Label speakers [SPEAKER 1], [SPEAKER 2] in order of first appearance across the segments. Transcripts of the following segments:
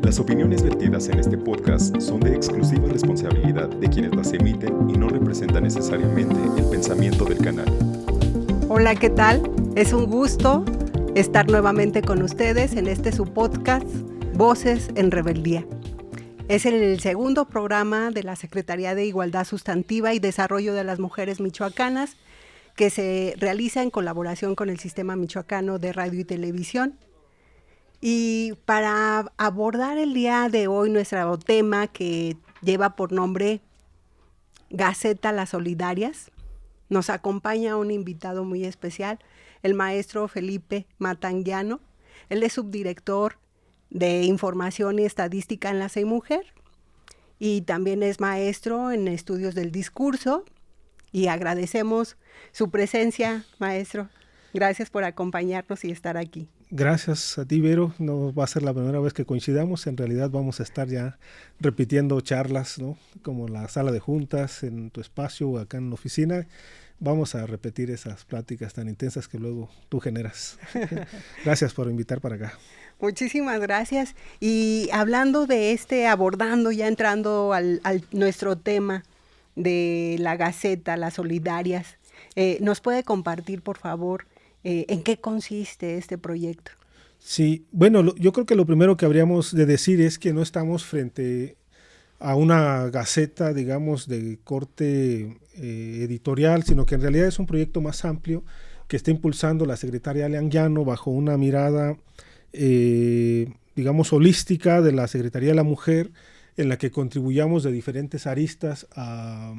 [SPEAKER 1] Las opiniones vertidas en este podcast son de exclusiva responsabilidad de quienes las emiten y no representan necesariamente el pensamiento del canal.
[SPEAKER 2] Hola, ¿qué tal? Es un gusto estar nuevamente con ustedes en este su podcast, Voces en Rebeldía. Es el segundo programa de la Secretaría de Igualdad Sustantiva y Desarrollo de las Mujeres Michoacanas, que se realiza en colaboración con el Sistema Michoacano de Radio y Televisión. Y para abordar el día de hoy nuestro tema, que lleva por nombre Gaceta Las Solidarias, nos acompaña un invitado muy especial, el maestro Felipe Matanguiano. Él es subdirector de Información y Estadística en la CEIMUJER y también es maestro en estudios del discurso, y agradecemos su presencia, maestro. Gracias por acompañarnos y estar aquí.
[SPEAKER 3] Gracias a ti, Vero. No va a ser la primera vez que coincidamos. En realidad vamos a estar ya repitiendo charlas, ¿no? Como la sala de juntas, en tu espacio o acá en la oficina. Vamos a repetir esas pláticas tan intensas que luego tú generas. Gracias por invitar para acá.
[SPEAKER 2] Muchísimas gracias. Y hablando de abordando, ya entrando al nuestro tema de la Gaceta, las Solidarias, ¿nos puede compartir, por favor, en qué consiste este proyecto?
[SPEAKER 3] Sí, bueno, yo creo que lo primero que habríamos de decir es que no estamos frente a una gaceta, digamos, de corte editorial, sino que en realidad es un proyecto más amplio que está impulsando la secretaria Ale Anguiano bajo una mirada, digamos, holística de la Secretaría de la Mujer, en la que contribuyamos de diferentes aristas a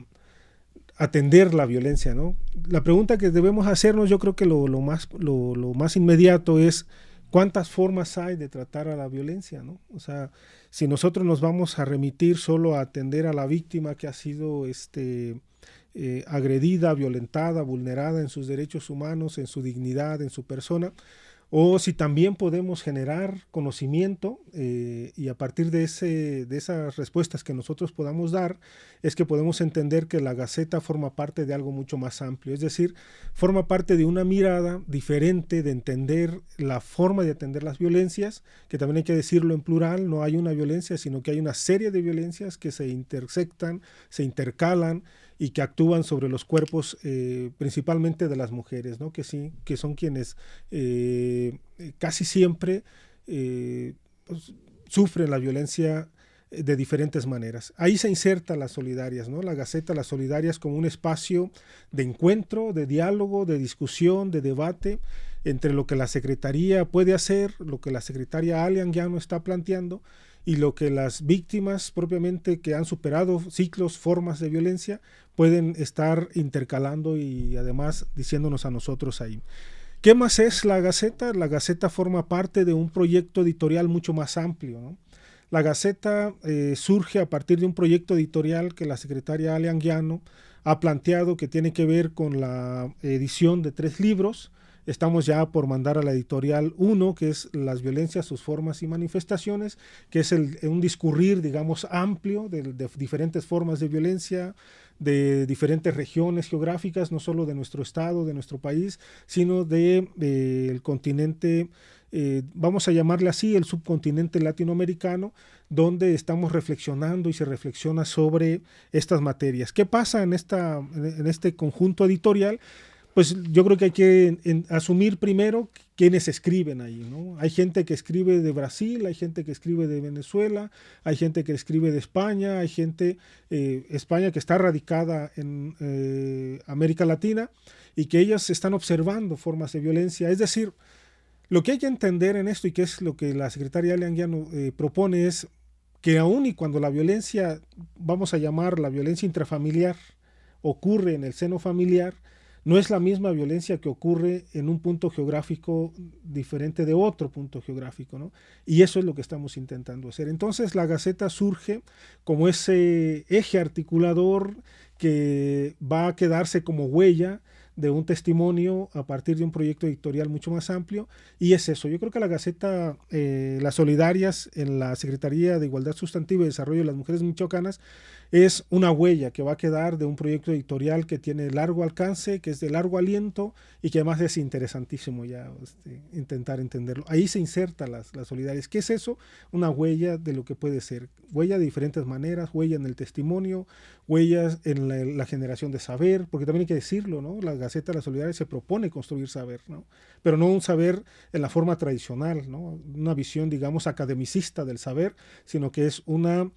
[SPEAKER 3] atender la violencia, ¿no? La pregunta que debemos hacernos, yo creo que lo más inmediato es ¿cuántas formas hay de tratar a la violencia, ¿no? O sea, si nosotros nos vamos a remitir solo a atender a la víctima que ha sido agredida, violentada, vulnerada en sus derechos humanos, en su dignidad, en su persona, o si también podemos generar conocimiento y a partir de esas respuestas que nosotros podamos dar, es que podemos entender que la Gaceta forma parte de algo mucho más amplio, es decir, forma parte de una mirada diferente de entender la forma de atender las violencias, que también hay que decirlo en plural, no hay una violencia, sino que hay una serie de violencias que se intersectan, se intercalan y que actúan sobre los cuerpos principalmente de las mujeres, ¿no? Que son quienes casi siempre pues, sufren la violencia de diferentes maneras. Ahí se inserta las solidarias, ¿no? La Gaceta Las Solidarias como un espacio de encuentro, de diálogo, de discusión, de debate entre lo que la Secretaría puede hacer, lo que la secretaria Ale Anguiano está planteando y lo que las víctimas propiamente que han superado ciclos, formas de violencia, pueden estar intercalando y además diciéndonos a nosotros ahí. ¿Qué más es la Gaceta? La Gaceta forma parte de un proyecto editorial mucho más amplio, ¿no? La Gaceta surge a partir de un proyecto editorial que la secretaria Ale Anguiano ha planteado, que tiene que ver con la edición de 3 libros. Estamos ya por mandar a la editorial 1, que es Las violencias, sus formas y manifestaciones, que es un discurrir, digamos, amplio de diferentes formas de violencia, de diferentes regiones geográficas, no solo de nuestro estado, de nuestro país, sino del continente, vamos a llamarle así, el subcontinente latinoamericano, donde estamos reflexionando y se reflexiona sobre estas materias. ¿Qué pasa en este conjunto editorial? Pues yo creo que hay que asumir primero quiénes escriben ahí, ¿no? Hay gente que escribe de Brasil, hay gente que escribe de Venezuela, hay gente que escribe de España, hay gente, España que está radicada en América Latina y que ellas están observando formas de violencia. Es decir, lo que hay que entender en esto y que es lo que la secretaria Ale Anguiano propone es que aún y cuando la violencia, vamos a llamar la violencia intrafamiliar, ocurre en el seno familiar, no es la misma violencia que ocurre en un punto geográfico diferente de otro punto geográfico, ¿no? Y eso es lo que estamos intentando hacer. Entonces la Gaceta surge como ese eje articulador que va a quedarse como huella de un testimonio a partir de un proyecto editorial mucho más amplio, y es eso. Yo creo que la Gaceta, Las Solidarias en la Secretaría de Igualdad Sustantiva y Desarrollo de las Mujeres Michoacanas, es una huella que va a quedar de un proyecto editorial que tiene largo alcance, que es de largo aliento y que además es interesantísimo ya intentar entenderlo. Ahí se insertan las solidarias. ¿Qué es eso? Una huella de lo que puede ser. Huella de diferentes maneras, huella en el testimonio, huellas en la generación de saber, porque también hay que decirlo, ¿no? La Gaceta de la Solidaria se propone construir saber, ¿no? Pero no un saber en la forma tradicional, ¿no? Una visión, digamos, academicista del saber, sino que es un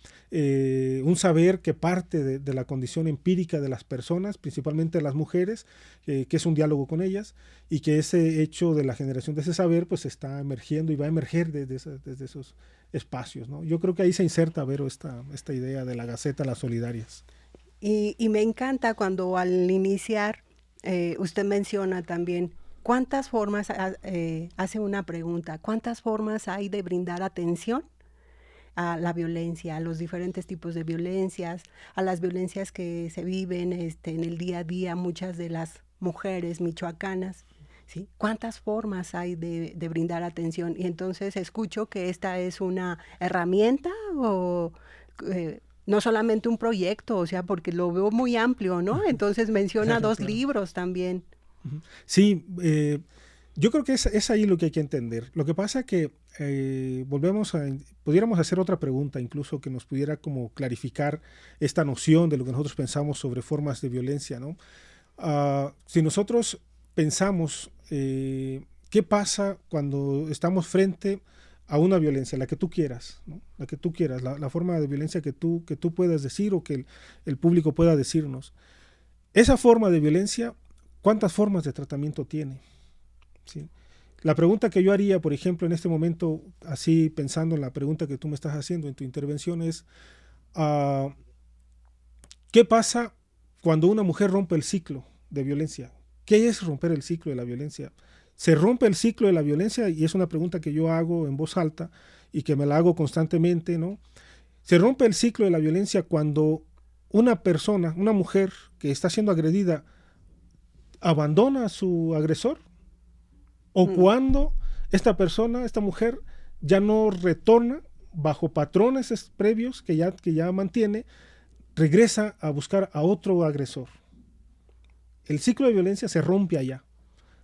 [SPEAKER 3] saber que parte de la condición empírica de las personas, principalmente de las mujeres, que es un diálogo con ellas, y que ese hecho de la generación de ese saber pues está emergiendo y va a emerger desde esos espacios, ¿no? Yo creo que ahí se inserta, Vero, esta idea de la Gaceta Las Solidarias.
[SPEAKER 2] Y me encanta cuando al iniciar usted menciona también cuántas formas, hace una pregunta, ¿cuántas formas hay de brindar atención a la violencia, a los diferentes tipos de violencias, a las violencias que se viven en el día a día, muchas de las mujeres michoacanas, ¿sí? ¿Cuántas formas hay de brindar atención? Y entonces escucho que esta es una herramienta o no solamente un proyecto, o sea, porque lo veo muy amplio, ¿no? Entonces menciona dos libros también.
[SPEAKER 3] Sí, yo creo que es ahí lo que hay que entender. Lo que pasa que pudiéramos hacer otra pregunta incluso que nos pudiera como clarificar esta noción de lo que nosotros pensamos sobre formas de violencia, ¿no? Si nosotros pensamos qué pasa cuando estamos frente a una violencia, la que tú quieras, ¿no? La que tú quieras, la forma de violencia que tú puedas decir o que el público pueda decirnos. Esa forma de violencia, ¿cuántas formas de tratamiento tiene? ¿Sí? La pregunta que yo haría, por ejemplo, en este momento, así pensando en la pregunta que tú me estás haciendo en tu intervención es, ¿qué pasa cuando una mujer rompe el ciclo de violencia? ¿Qué es romper el ciclo de la violencia? Se rompe el ciclo de la violencia y es una pregunta que yo hago en voz alta y que me la hago constantemente, ¿no? Se rompe el ciclo de la violencia cuando una persona, una mujer que está siendo agredida, abandona a su agresor, o cuando esta persona, esta mujer, ya no retorna bajo patrones previos que ya mantiene, regresa a buscar a otro agresor. El ciclo de violencia se rompe allá.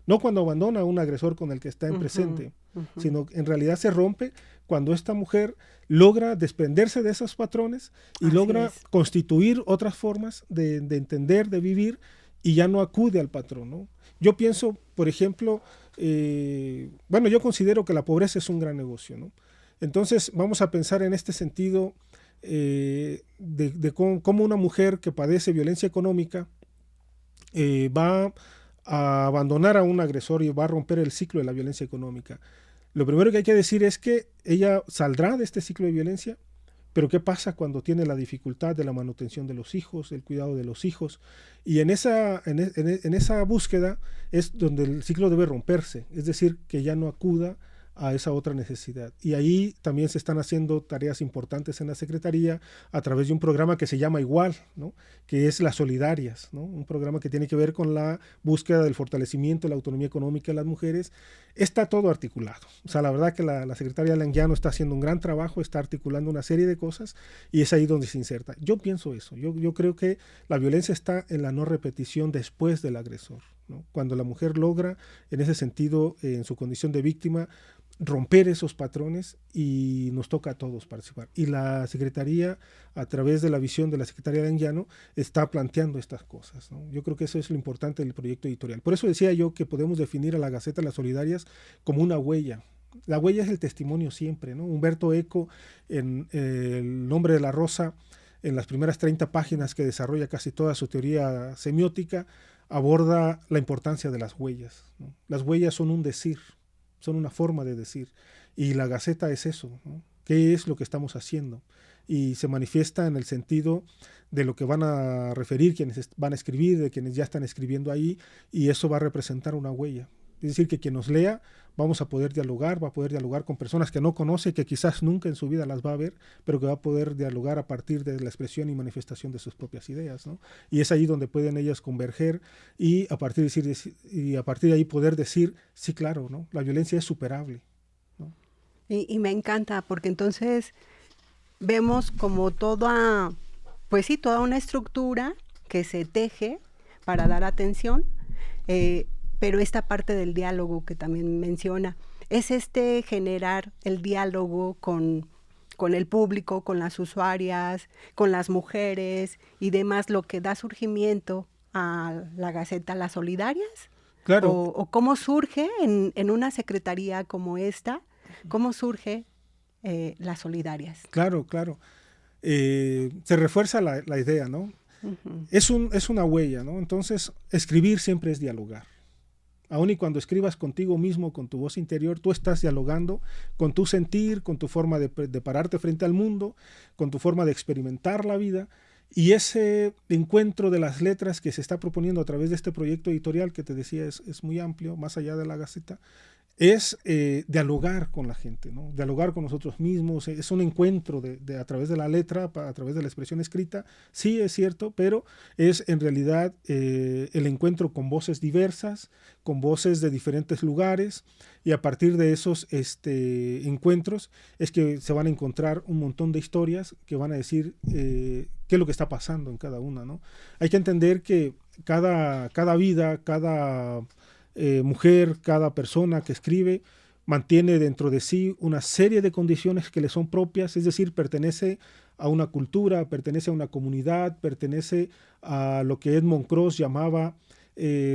[SPEAKER 3] No cuando abandona a un agresor con el que está en presente, sino en realidad se rompe cuando esta mujer logra desprenderse de esos patrones y logra constituir otras formas de entender, de vivir, y ya no acude al patrón, ¿no? Yo pienso, por ejemplo, yo considero que la pobreza es un gran negocio, ¿no? Entonces vamos a pensar en este sentido de cómo una mujer que padece violencia económica va a abandonar a un agresor y va a romper el ciclo de la violencia económica. Lo primero que hay que decir es que ella saldrá de este ciclo de violencia, pero ¿qué pasa cuando tiene la dificultad de la manutención de los hijos, el cuidado de los hijos? Y en esa búsqueda es donde el ciclo debe romperse, es decir, que ya no acuda a esa otra necesidad. Y ahí también se están haciendo tareas importantes en la Secretaría a través de un programa que se llama Igual, ¿no? Que es Las Solidarias, ¿no? Un programa que tiene que ver con la búsqueda del fortalecimiento de la autonomía económica de las mujeres. Está todo articulado. O sea, la verdad que la Secretaría Languiano está haciendo un gran trabajo, está articulando una serie de cosas y es ahí donde se inserta. Yo pienso eso. Yo creo que la violencia está en la no repetición después del agresor, ¿no? Cuando la mujer logra, en ese sentido, en su condición de víctima, romper esos patrones y nos toca a todos participar. Y la Secretaría, a través de la visión de la Secretaría de Anguiano, está planteando estas cosas, ¿no? Yo creo que eso es lo importante del proyecto editorial. Por eso decía yo que podemos definir a la Gaceta de las Solidarias como una huella. La huella es el testimonio siempre, ¿no? Humberto Eco, en El nombre de la rosa, en las primeras 30 páginas que desarrolla casi toda su teoría semiótica, aborda la importancia de las huellas, ¿no? Las huellas son un decir, son una forma de decir, y la Gaceta es eso, ¿no? ¿Qué es lo que estamos haciendo? Y se manifiesta en el sentido de lo que van a referir quienes van a escribir, de quienes ya están escribiendo ahí, y eso va a representar una huella. Es decir, que quien nos lea vamos a poder dialogar, va a poder dialogar con personas que no conoce, que quizás nunca en su vida las va a ver, pero que va a poder dialogar a partir de la expresión y manifestación de sus propias ideas, ¿no? Y es ahí donde pueden ellas converger y a partir de ahí poder decir, sí, claro, ¿no? La violencia es superable, ¿no?
[SPEAKER 2] Y me encanta porque entonces vemos como toda pues sí, toda una estructura que se teje para dar atención, pero esta parte del diálogo que también menciona, es generar el diálogo con el público, con las usuarias, con las mujeres y demás, lo que da surgimiento a la Gaceta Las Solidarias.
[SPEAKER 3] Claro.
[SPEAKER 2] O cómo surge en una secretaría como esta, cómo surge Las Solidarias.
[SPEAKER 3] Claro. Se refuerza la idea, ¿no? Uh-huh. Es una huella, ¿no? Entonces, escribir siempre es dialogar. Aun y cuando escribas contigo mismo, con tu voz interior, tú estás dialogando con tu sentir, con tu forma de pararte frente al mundo, con tu forma de experimentar la vida. Y ese encuentro de las letras que se está proponiendo a través de este proyecto editorial, que te decía es muy amplio, más allá de la Gaceta, es dialogar con la gente, ¿no? Dialogar con nosotros mismos. Es un encuentro a través de la letra, a través de la expresión escrita. Sí, es cierto, pero es en realidad el encuentro con voces diversas, con voces de diferentes lugares, y a partir de esos encuentros es que se van a encontrar un montón de historias que van a decir qué es lo que está pasando en cada una, ¿no? Hay que entender que cada vida, cada mujer, cada persona que escribe mantiene dentro de sí una serie de condiciones que le son propias, es decir, pertenece a una cultura, pertenece a una comunidad, pertenece a lo que Edmond Cross llamaba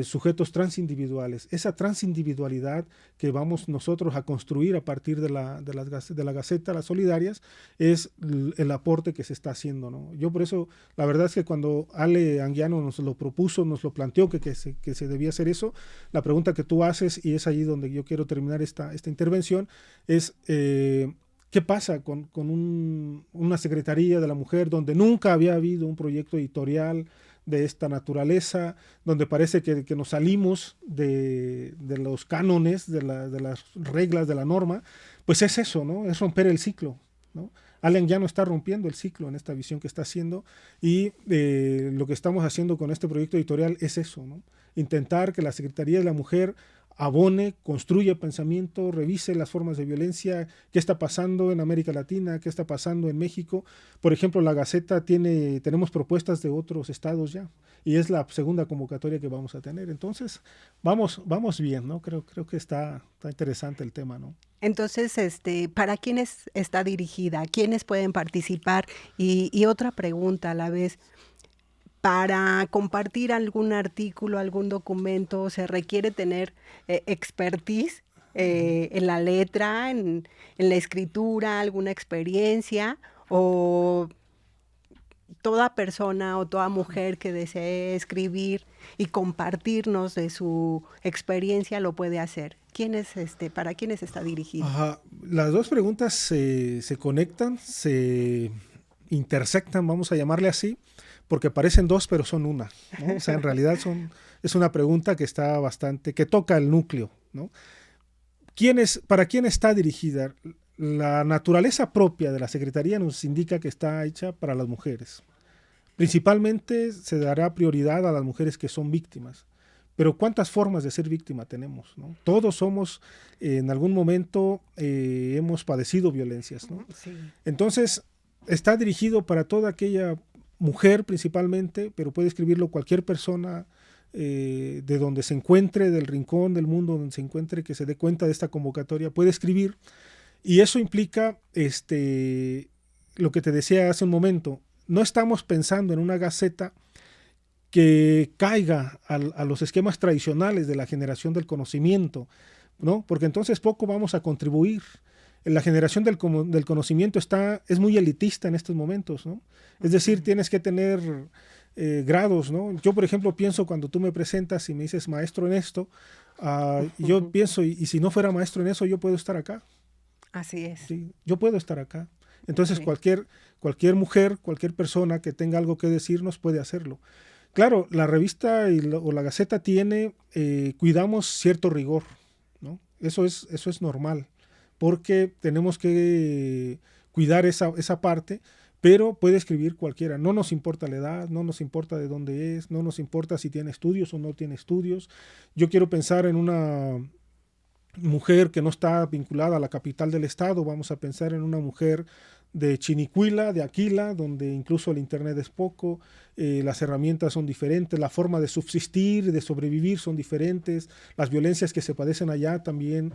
[SPEAKER 3] sujetos transindividuales. Esa transindividualidad que vamos nosotros a construir a partir de la Gaceta Las Solidarias es el aporte que se está haciendo, ¿no? Yo por eso, la verdad es que cuando Ale Anguiano nos lo propuso, nos lo planteó que se debía hacer eso, la pregunta que tú haces, y es allí donde yo quiero terminar esta intervención, es ¿qué pasa con una Secretaría de la Mujer donde nunca había habido un proyecto editorial de esta naturaleza, donde parece que nos salimos de los cánones, de las reglas, de la norma? Pues es eso, ¿no? Es romper el ciclo, ¿no? Allen ya no está rompiendo el ciclo en esta visión que está haciendo, y lo que estamos haciendo con este proyecto editorial es eso, ¿no? Intentar que la Secretaría de la Mujer abone, construya pensamiento, revise las formas de violencia, qué está pasando en América Latina, qué está pasando en México. Por ejemplo, la Gaceta tenemos propuestas de otros estados ya, y es la segunda convocatoria que vamos a tener. Entonces, vamos bien, ¿no? Creo que está interesante el tema, ¿no?
[SPEAKER 2] Entonces, ¿para quiénes está dirigida? ¿Quiénes pueden participar? Y otra pregunta a la vez. Para compartir algún artículo, algún documento, ¿se requiere tener expertise en la letra, en la escritura, alguna experiencia? ¿O toda persona o toda mujer que desee escribir y compartirnos de su experiencia lo puede hacer? ¿Para quiénes está dirigido?
[SPEAKER 3] Ajá. Las dos preguntas se conectan, se intersectan, vamos a llamarle así, porque parecen dos, pero son una, ¿no? O sea, en realidad es una pregunta que está que toca el núcleo, ¿no? ¿Para quién está dirigida? La naturaleza propia de la Secretaría nos indica que está hecha para las mujeres. Principalmente se dará prioridad a las mujeres que son víctimas. Pero ¿cuántas formas de ser víctima tenemos, ¿no? Todos somos, en algún momento, hemos padecido violencias, ¿no? Sí. Entonces, está dirigido para toda aquella mujer principalmente, pero puede escribirlo cualquier persona de donde se encuentre, del rincón del mundo donde se encuentre, que se dé cuenta de esta convocatoria, puede escribir. Y eso implica lo que te decía hace un momento. No estamos pensando en una gaceta que caiga a los esquemas tradicionales de la generación del conocimiento, ¿no? Porque entonces poco vamos a contribuir. La generación del conocimiento es muy elitista en estos momentos, ¿no? Es decir, tienes que tener grados, ¿no? Yo, por ejemplo, pienso cuando tú me presentas y me dices maestro en esto, yo pienso, y si no fuera maestro en eso, yo puedo estar acá.
[SPEAKER 2] Así es.
[SPEAKER 3] Sí, yo puedo estar acá. Entonces, sí, cualquier mujer, cualquier persona que tenga algo que decirnos puede hacerlo. Claro, la revista o la Gaceta cuidamos cierto rigor, ¿no? Eso es normal, porque tenemos que cuidar esa parte, pero puede escribir cualquiera. No nos importa la edad, no nos importa de dónde es, no nos importa si tiene estudios o no tiene estudios. Yo quiero pensar en una mujer que no está vinculada a la capital del estado, vamos a pensar en una mujer de Chinicuila, de Aquila, donde incluso el internet es poco, las herramientas son diferentes, la forma de subsistir, de sobrevivir son diferentes, las violencias que se padecen allá también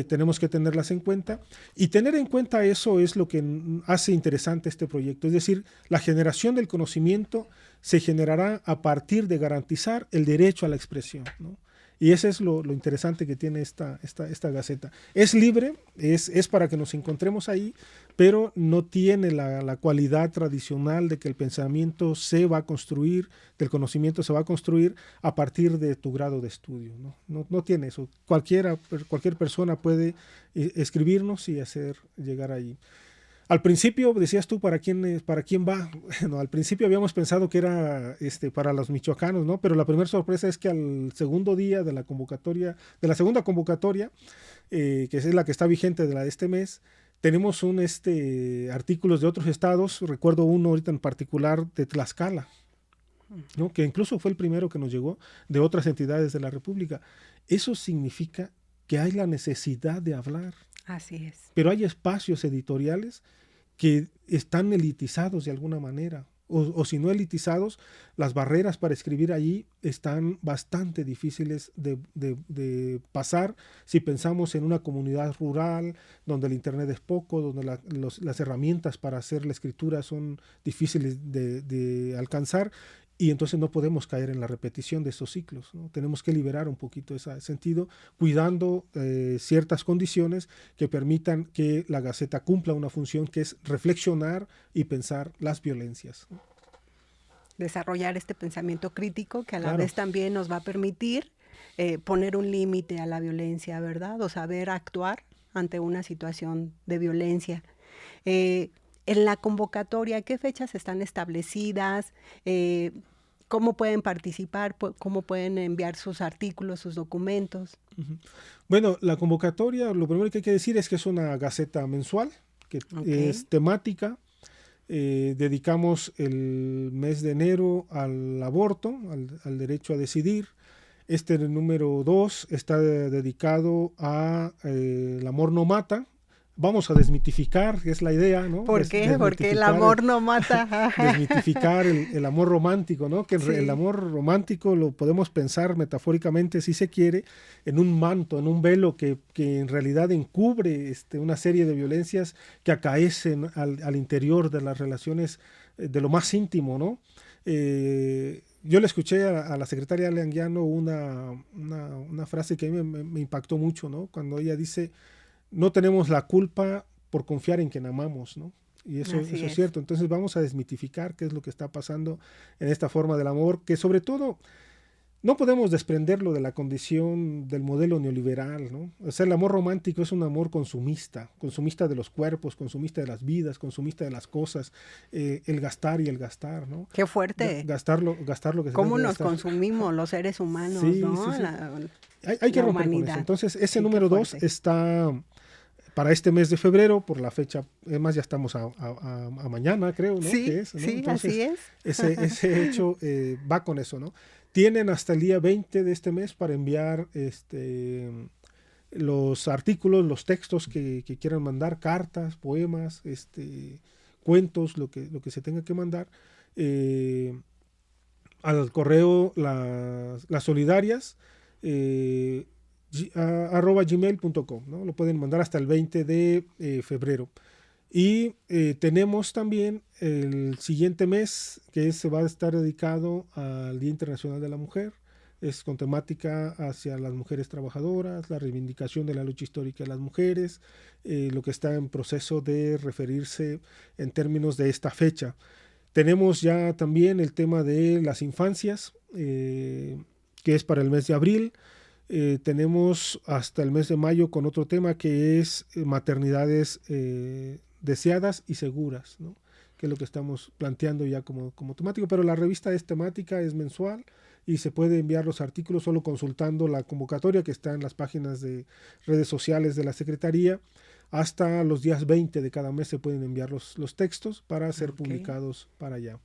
[SPEAKER 3] tenemos que tenerlas en cuenta, y tener en cuenta eso es lo que hace interesante este proyecto, es decir, la generación del conocimiento se generará a partir de garantizar el derecho a la expresión, ¿no? Y eso es lo interesante que tiene esta Gaceta. Es libre, es para que nos encontremos ahí, pero no tiene la cualidad tradicional de que el pensamiento se va a construir, del conocimiento se va a construir a partir de tu grado de estudio, ¿no? No tiene eso. Cualquier persona puede escribirnos y hacer llegar ahí. Al principio, decías tú, ¿para quién va? Bueno, al principio habíamos pensado que era para los michoacanos, ¿no? Pero la primera sorpresa es que al segundo día de la segunda convocatoria, que es la que está vigente de este mes, tenemos artículos de otros estados. Recuerdo uno ahorita en particular de Tlaxcala, ¿no? Que incluso fue el primero que nos llegó de otras entidades de la República. Eso significa que hay la necesidad de hablar.
[SPEAKER 2] Así es.
[SPEAKER 3] Pero hay espacios editoriales que están elitizados de alguna manera, o si no elitizados, las barreras para escribir allí están bastante difíciles de pasar si pensamos en una comunidad rural donde el internet es poco, donde las herramientas para hacer la escritura son difíciles de alcanzar. Y entonces no podemos caer en la repetición de esos ciclos, ¿no? Tenemos que liberar un poquito ese sentido, cuidando ciertas condiciones que permitan que la Gaceta cumpla una función que es reflexionar y pensar las violencias, ¿no?
[SPEAKER 2] Desarrollar este pensamiento crítico que a la
[SPEAKER 3] Claro.
[SPEAKER 2] vez también nos va a permitir poner un límite a la violencia, ¿verdad? O saber actuar ante una situación de violencia. En la convocatoria, ¿qué fechas están establecidas? ¿Cómo pueden participar? ¿Cómo pueden enviar sus artículos, sus documentos?
[SPEAKER 3] Uh-huh. Bueno, la convocatoria, lo primero que hay que decir es que es una Gaceta mensual, que es temática. Dedicamos el mes de enero al aborto, al derecho a decidir. El número 2 está dedicado a el amor no mata. Vamos a desmitificar, que es la idea, ¿no?
[SPEAKER 2] ¿Por qué? Porque el amor no mata.
[SPEAKER 3] Desmitificar el amor romántico, ¿no? Que
[SPEAKER 2] Sí.
[SPEAKER 3] el amor romántico lo podemos pensar metafóricamente, si se quiere, en un manto, en un velo que en realidad encubre una serie de violencias que acaecen al interior de las relaciones de lo más íntimo, ¿no? Yo le escuché a la secretaria Leanguiano una frase que a mí me impactó mucho, ¿no? Cuando ella dice: no tenemos la culpa por confiar en quien amamos, ¿no? Y eso es cierto. Entonces vamos a desmitificar qué es lo que está pasando en esta forma del amor, que sobre todo no podemos desprenderlo de la condición del modelo neoliberal, ¿no? O sea, el amor romántico es un amor consumista de los cuerpos, consumista de las vidas, consumista de las cosas, el gastar y el gastar, ¿no?
[SPEAKER 2] Qué fuerte.
[SPEAKER 3] Gastar lo que se
[SPEAKER 2] ¿Cómo
[SPEAKER 3] debe
[SPEAKER 2] nos
[SPEAKER 3] gastar.
[SPEAKER 2] consumimos los seres humanos,
[SPEAKER 3] Sí,
[SPEAKER 2] ¿no?
[SPEAKER 3] sí, sí. Hay que romper con eso. Entonces, ese número 2 está para este mes de febrero, por la fecha, además ya estamos a mañana, creo, ¿no?
[SPEAKER 2] Sí,
[SPEAKER 3] ¿Qué es, no?
[SPEAKER 2] sí,
[SPEAKER 3] Entonces,
[SPEAKER 2] así es.
[SPEAKER 3] Ese hecho va con eso, ¿no? Tienen hasta el día 20 de este mes para enviar los artículos, los textos que quieran mandar, cartas, poemas, cuentos, lo que se tenga que mandar, al correo las solidarias, @gmail.com, ¿no? Lo pueden mandar hasta el 20 de febrero. Y tenemos también el siguiente mes, que se va a estar dedicado al Día Internacional de la Mujer. Es con temática hacia las mujeres trabajadoras, la reivindicación de la lucha histórica de las mujeres, lo que está en proceso de referirse en términos de esta fecha. Tenemos ya también el tema de las infancias, que es para el mes de abril. Tenemos hasta el mes de mayo con otro tema que es maternidades deseadas y seguras, ¿no? Que es lo que estamos planteando ya como temático, pero la revista es temática, es mensual y se puede enviar los artículos solo consultando la convocatoria que está en las páginas de redes sociales de la Secretaría. Hasta los días 20 de cada mes se pueden enviar los textos para ser publicados para allá.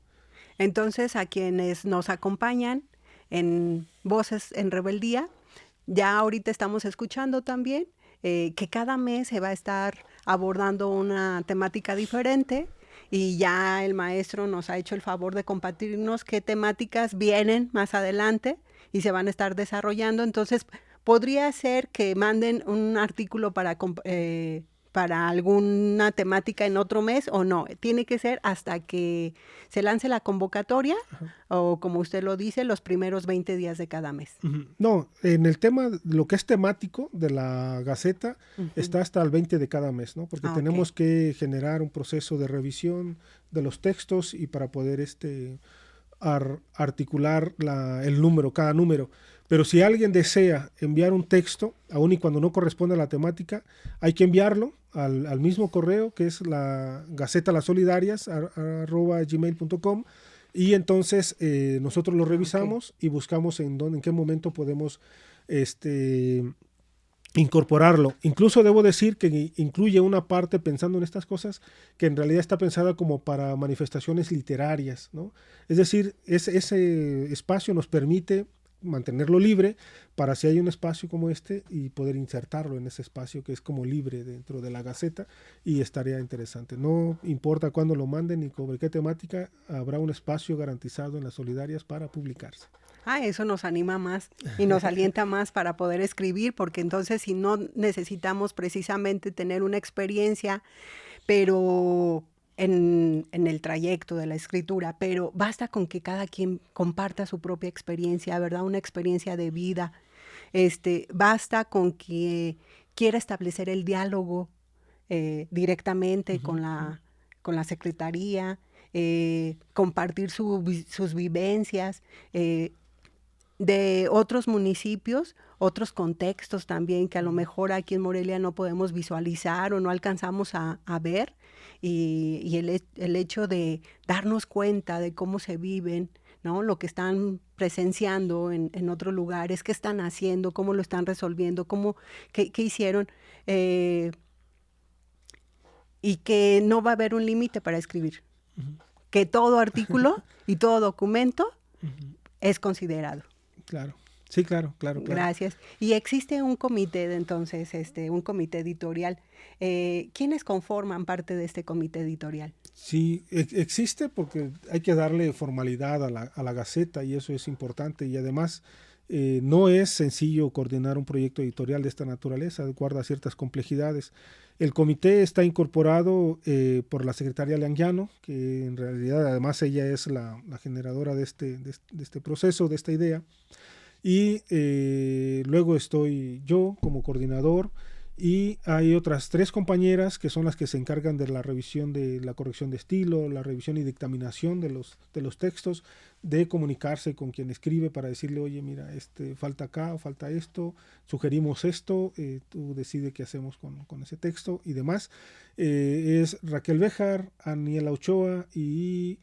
[SPEAKER 2] Entonces, a quienes nos acompañan en Voces en Rebeldía, ya ahorita estamos escuchando también que cada mes se va a estar abordando una temática diferente y ya el maestro nos ha hecho el favor de compartirnos qué temáticas vienen más adelante y se van a estar desarrollando. Entonces, podría ser que manden un artículo para alguna temática en otro mes o no. Tiene que ser hasta que se lance la convocatoria o, como usted lo dice, los primeros 20 días de cada mes.
[SPEAKER 3] No, en el tema, lo que es temático de la Gaceta, está hasta el 20 de cada mes, ¿no? Porque tenemos que generar un proceso de revisión de los textos y para poder articular el número, cada número. Pero si alguien desea enviar un texto, aun y cuando no corresponde a la temática, hay que enviarlo al mismo correo, que es la gacetalassolidarias@gmail.com, y entonces nosotros lo revisamos y buscamos en qué momento podemos incorporarlo. Incluso debo decir que incluye una parte, pensando en estas cosas, que en realidad está pensada como para manifestaciones literarias, ¿no? Es decir, ese espacio nos permite mantenerlo libre para, si hay un espacio como este, y poder insertarlo en ese espacio que es como libre dentro de la Gaceta, y estaría interesante. No importa cuándo lo manden ni sobre qué temática, habrá un espacio garantizado en las Solidarias para publicarse.
[SPEAKER 2] Eso nos anima más y nos alienta más para poder escribir, porque entonces si no necesitamos precisamente tener una experiencia, pero en el trayecto de la escritura, pero basta con que cada quien comparta su propia experiencia, ¿verdad? Una experiencia de vida. Basta con que quiera establecer el diálogo directamente con la secretaría, compartir sus vivencias, de otros municipios, otros contextos también que a lo mejor aquí en Morelia no podemos visualizar o no alcanzamos a ver, y el hecho de darnos cuenta de cómo se viven, ¿no? Lo que están presenciando en otros lugares, qué están haciendo, cómo lo están resolviendo, qué hicieron, y que no va a haber un límite para escribir, que todo artículo y todo documento es considerado.
[SPEAKER 3] Claro, sí, claro.
[SPEAKER 2] Gracias. Y existe un comité, entonces, un comité editorial. ¿Quiénes conforman parte de este comité editorial?
[SPEAKER 3] Sí, existe, porque hay que darle formalidad a la Gaceta, y eso es importante, y además no es sencillo coordinar un proyecto editorial de esta naturaleza, guarda ciertas complejidades. El comité está incorporado por la secretaria Leanguiano, que en realidad además ella es la generadora de este proceso, de esta idea, y luego estoy yo como coordinador, y hay otras 3 compañeras que son las que se encargan de la revisión, de la corrección de estilo, la revisión y dictaminación de los textos, de comunicarse con quien escribe para decirle, oye, mira, falta acá o falta esto, sugerimos esto, tú decide qué hacemos con ese texto y demás. Es Raquel Béjar, Aniela Ochoa y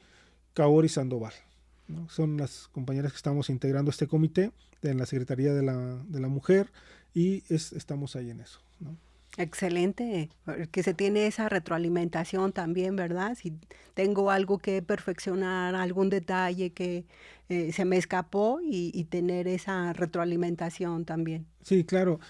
[SPEAKER 3] Kaori Sandoval, ¿no? Son las compañeras que estamos integrando este comité de la Secretaría de la Mujer, y estamos ahí en eso, ¿no?
[SPEAKER 2] Excelente, que se tiene esa retroalimentación también, ¿verdad? Si tengo algo que perfeccionar, algún detalle que se me escapó, y tener esa retroalimentación también.
[SPEAKER 3] Sí, claro.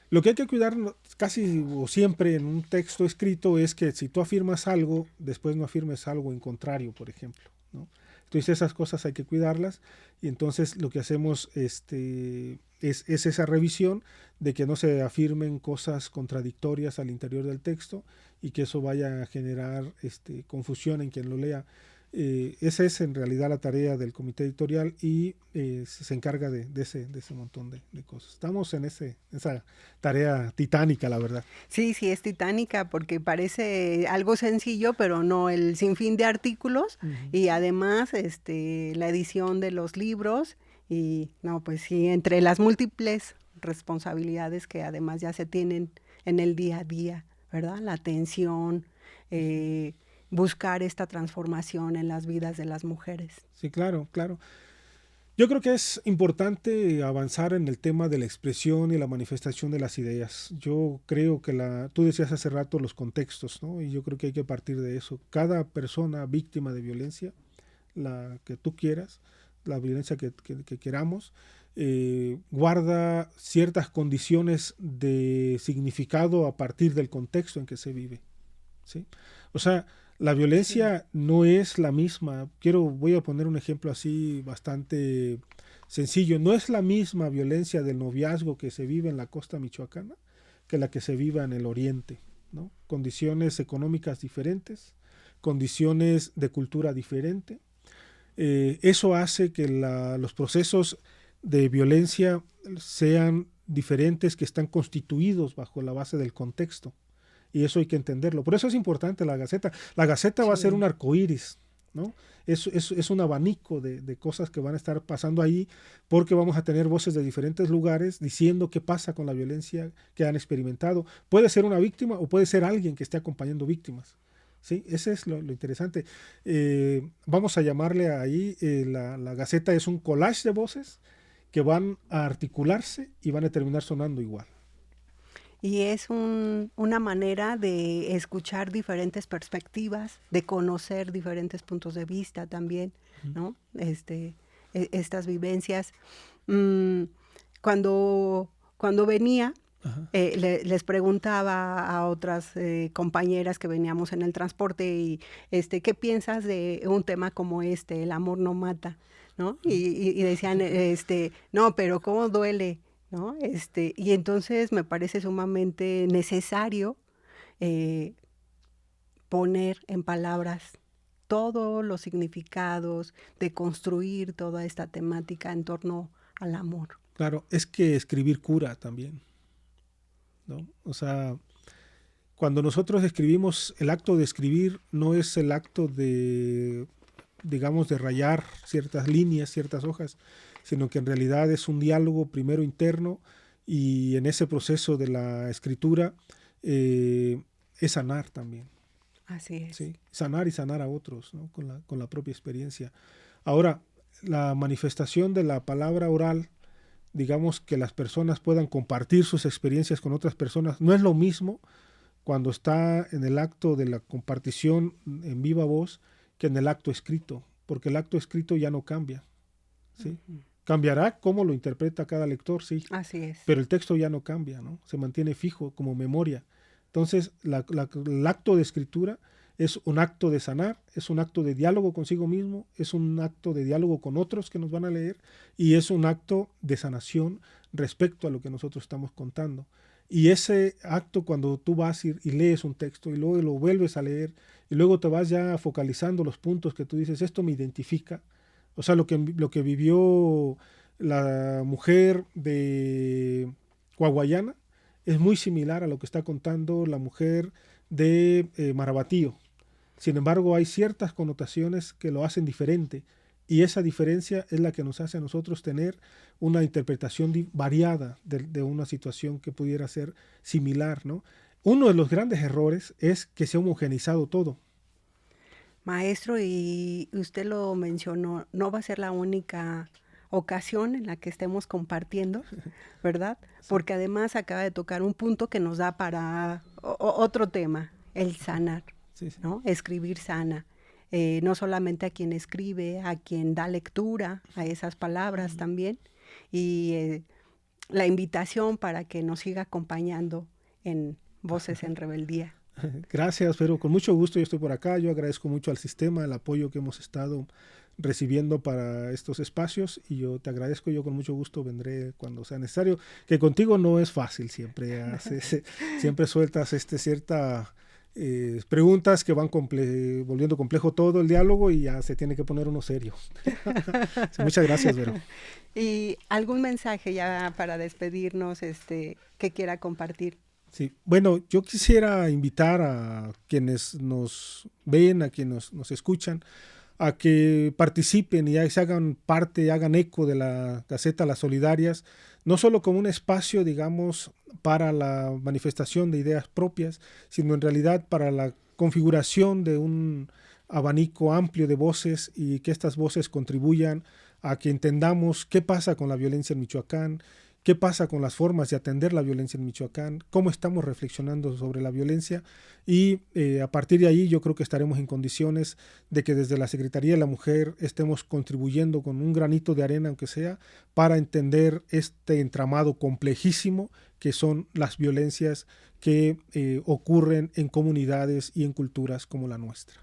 [SPEAKER 3] Lo que hay que cuidar casi o siempre en un texto escrito es que si tú afirmas algo, después no afirmes algo en contrario, por ejemplo, ¿no? Entonces esas cosas hay que cuidarlas, y entonces lo que hacemos es esa revisión de que no se afirmen cosas contradictorias al interior del texto y que eso vaya a generar confusión en quien lo lea. Esa es en realidad la tarea del comité editorial, y se encarga de ese montón de cosas. Estamos en esa tarea titánica, la verdad.
[SPEAKER 2] Sí, es titánica, porque parece algo sencillo, pero no, el sinfín de artículos y además la edición de los libros, y no, pues sí, entre las múltiples responsabilidades que además ya se tienen en el día a día, ¿verdad? La atención, buscar esta transformación en las vidas de las mujeres.
[SPEAKER 3] Sí, claro. Yo creo que es importante avanzar en el tema de la expresión y la manifestación de las ideas. Yo creo que tú decías hace rato los contextos, ¿no? Y yo creo que hay que partir de eso. Cada persona víctima de violencia, la que tú quieras, la violencia que queramos, guarda ciertas condiciones de significado a partir del contexto en que se vive, ¿sí? O sea, la violencia no es la misma. Voy a poner un ejemplo así bastante sencillo. No es la misma violencia del noviazgo que se vive en la costa michoacana que la que se vive en el oriente, ¿no? Condiciones económicas diferentes, condiciones de cultura diferente. Eso hace que los procesos de violencia sean diferentes, que están constituidos bajo la base del contexto. Y eso hay que entenderlo. Por eso es importante la Gaceta. La Gaceta va a ser un arcoíris, ¿no? Es un abanico de cosas que van a estar pasando ahí, porque vamos a tener voces de diferentes lugares diciendo qué pasa con la violencia que han experimentado. Puede ser una víctima o puede ser alguien que esté acompañando víctimas, ¿sí? Ese es lo interesante. Vamos a llamarle ahí, la Gaceta es un collage de voces que van a articularse y van a terminar sonando igual.
[SPEAKER 2] Y es una manera de escuchar diferentes perspectivas, de conocer diferentes puntos de vista también, ¿no? Estas vivencias. Cuando venía, les preguntaba a otras compañeras que veníamos en el transporte y ¿qué piensas de un tema como el amor no mata? ¿No? Y decían, no, pero ¿cómo duele? ¿No? Y entonces me parece sumamente necesario poner en palabras todos los significados, de construir toda esta temática en torno al amor.
[SPEAKER 3] Claro, es que escribir cura también, ¿no? O sea, cuando nosotros escribimos, el acto de escribir no es el acto de, digamos, de rayar ciertas líneas, ciertas hojas, sino que en realidad es un diálogo primero interno, y en ese proceso de la escritura es sanar también.
[SPEAKER 2] Así es.
[SPEAKER 3] ¿Sí? Sanar y sanar a otros, ¿no? con la propia experiencia. Ahora, la manifestación de la palabra oral, digamos, que las personas puedan compartir sus experiencias con otras personas, no es lo mismo cuando está en el acto de la compartición en viva voz que en el acto escrito, porque el acto escrito ya no cambia, ¿sí? Cambiará cómo lo interpreta cada lector, sí.
[SPEAKER 2] Así es.
[SPEAKER 3] Pero el texto ya no cambia, ¿no? Se mantiene fijo como memoria. Entonces, el acto de escritura es un acto de sanar, es un acto de diálogo consigo mismo, es un acto de diálogo con otros que nos van a leer, y es un acto de sanación respecto a lo que nosotros estamos contando. Y ese acto, cuando tú vas y lees un texto y luego lo vuelves a leer y luego te vas ya focalizando los puntos que tú dices, esto me identifica. O sea, lo que vivió la mujer de Coahuayana es muy similar a lo que está contando la mujer de Marabatío. Sin embargo, hay ciertas connotaciones que lo hacen diferente, y esa diferencia es la que nos hace a nosotros tener una interpretación variada de una situación que pudiera ser similar, ¿no? Uno de los grandes errores es que se ha homogenizado todo.
[SPEAKER 2] Maestro, y usted lo mencionó, no va a ser la única ocasión en la que estemos compartiendo, ¿verdad? Sí. Porque además acaba de tocar un punto que nos da para otro tema, el sanar, sí. ¿No? Escribir sana. No solamente a quien escribe, a quien da lectura a esas palabras también, y la invitación para que nos siga acompañando en Voces en Rebeldía.
[SPEAKER 3] Gracias, pero con mucho gusto yo estoy por acá. Yo agradezco mucho al sistema, el apoyo que hemos estado recibiendo para estos espacios, y yo te agradezco. Yo con mucho gusto vendré cuando sea necesario, que contigo no es fácil, siempre sueltas ciertas preguntas que van volviendo complejo todo el diálogo, y ya se tiene que poner uno serio. Sí, muchas gracias, Vero.
[SPEAKER 2] ¿Y algún mensaje ya para despedirnos que quiera compartir?
[SPEAKER 3] Sí, bueno, yo quisiera invitar a quienes nos ven, a quienes nos escuchan, a que participen y se hagan parte, hagan eco de la Gaceta Las Solidarias, no solo como un espacio, digamos, para la manifestación de ideas propias, sino en realidad para la configuración de un abanico amplio de voces, y que estas voces contribuyan a que entendamos qué pasa con la violencia en Michoacán, qué pasa con las formas de atender la violencia en Michoacán, cómo estamos reflexionando sobre la violencia y a partir de ahí yo creo que estaremos en condiciones de que desde la Secretaría de la Mujer estemos contribuyendo con un granito de arena, aunque sea, para entender este entramado complejísimo que son las violencias que ocurren en comunidades y en culturas como la nuestra.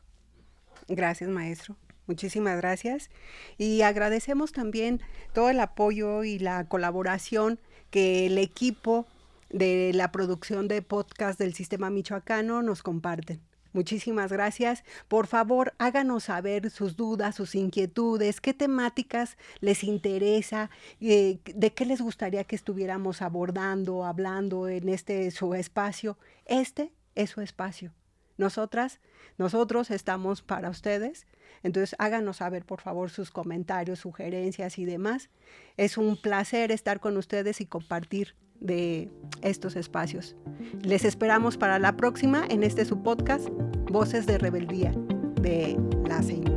[SPEAKER 2] Gracias, maestro. Muchísimas gracias. Y agradecemos también todo el apoyo y la colaboración que el equipo de la producción de podcast del Sistema Michoacano nos comparten. Muchísimas gracias. Por favor, háganos saber sus dudas, sus inquietudes, qué temáticas les interesa, de qué les gustaría que estuviéramos abordando, hablando en su espacio. Este es su espacio. Nosotros estamos para ustedes. Entonces, háganos saber, por favor, sus comentarios, sugerencias y demás. Es un placer estar con ustedes y compartir de estos espacios. Les esperamos para la próxima en su podcast, Voces de Rebeldía, de la CEIMIT.